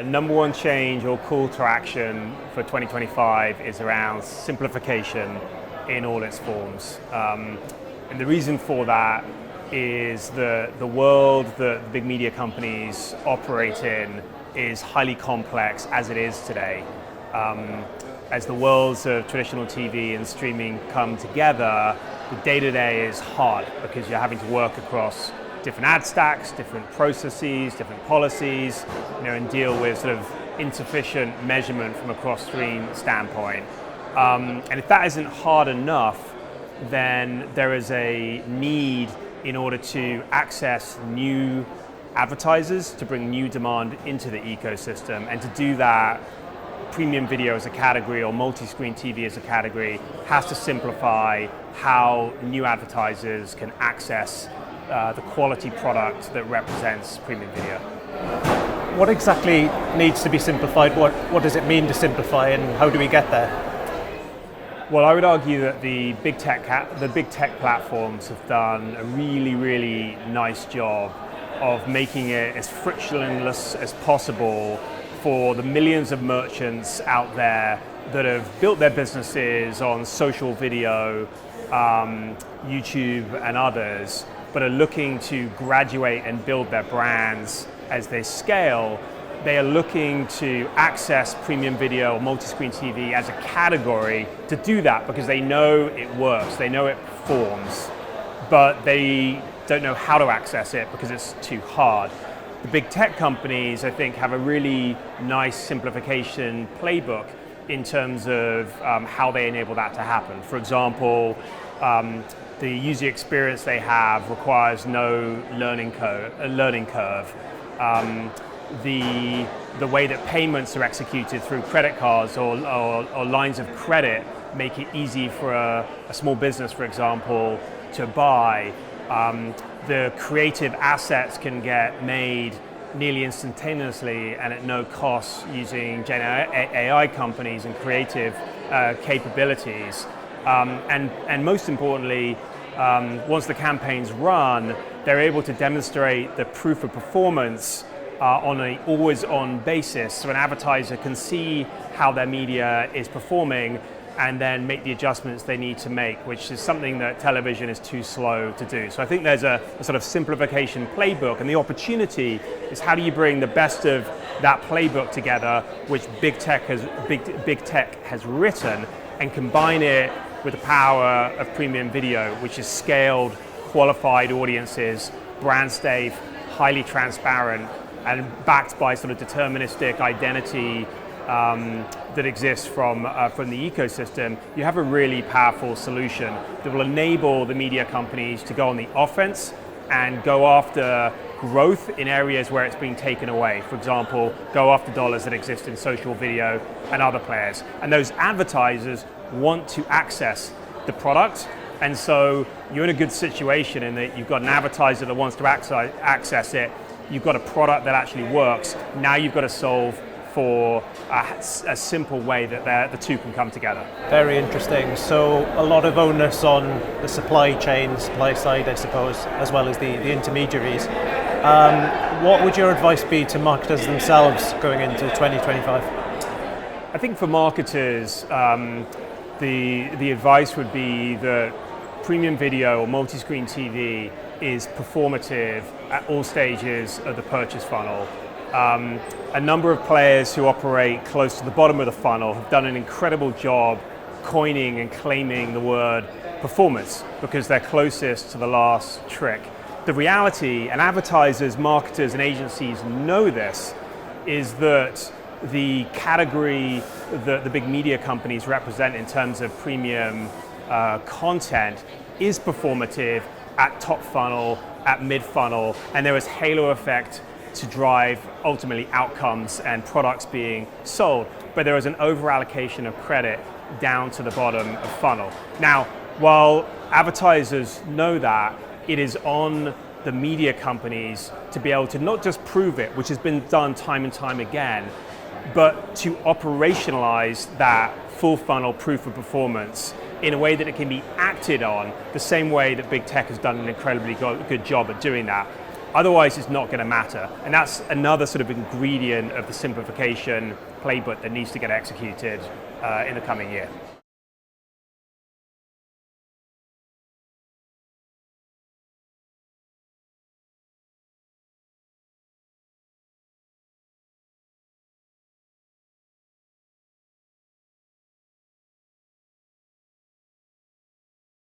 Number one change or call to action for 2025 is around simplification in all its forms. And the reason for that is the world that the big media companies operate in is highly complex as it is today. As the worlds of traditional TV and streaming come together, the day-to-day is hard because you're having to work across different ad stacks, different processes, different policies, and deal with sort of insufficient measurement from a cross-stream standpoint. And if that isn't hard enough, then there is a need in order to access new advertisers, to bring new demand into the ecosystem, and to do that, premium video as a category or multi-screen TV as a category has to simplify how new advertisers can access the quality product that represents premium video. What exactly needs to be simplified? What does it mean to simplify, and how do we get there? Well, I would argue that the big tech platforms have done a really nice job of making it as frictionless as possible for the millions of merchants out there that have built their businesses on social video, YouTube and others, but are looking to graduate and build their brands as they scale. They are looking to access premium video or multi-screen TV as a category to do that because they know it works, they know it performs, but they don't know how to access it because it's too hard. The big tech companies, I think, have a really nice simplification playbook in terms of how they enable that to happen. For example, the user experience they have requires no learning curve. The way that payments are executed through credit cards or lines of credit make it easy for a small business, for example, to buy. The creative assets can get made nearly instantaneously and at no cost using Gen AI companies and creative capabilities. And most importantly, once the campaigns run, they're able to demonstrate the proof of performance on an always-on basis, so an advertiser can see how their media is performing and then make the adjustments they need to make, which is something that television is too slow to do. So I think there's a sort of simplification playbook, and the opportunity is how do you bring the best of that playbook together, which big tech has written, and combine it with the power of premium video, which is scaled, qualified audiences, brand safe, highly transparent, and backed by sort of deterministic identity that exists from the ecosystem. You have a really powerful solution that will enable the media companies to go on the offense and go after growth in areas where it's being taken away. For example, go after dollars that exist in social video and other players. And those advertisers want to access the product, and so you're in a good situation in that you've got an advertiser that wants to access it, you've got a product that actually works, now you've got to solve for a simple way that the two can come together. Very interesting. So a lot of onus on the supply chain, supply side, I suppose, as well as the intermediaries. What would your advice be to marketers themselves going into 2025? I think for marketers, the advice would be that premium video or multi-screen TV is performative at all stages of the purchase funnel. A number of players who operate close to the bottom of the funnel have done an incredible job coining and claiming the word performance because they're closest to the last trick. The reality, and advertisers, marketers, and agencies know this, is that the category that the big media companies represent in terms of premium content is performative at top funnel, at mid funnel, and there is halo effect to drive ultimately outcomes and products being sold. But there is an over allocation of credit down to the bottom of funnel. Now, while advertisers know that, it is on the media companies to be able to not just prove it, which has been done time and time again, but to operationalize that full funnel proof of performance in a way that it can be acted on the same way that big tech has done an incredibly good job at doing that. Otherwise, it's not going to matter. And that's another sort of ingredient of the simplification playbook that needs to get executed in the coming year.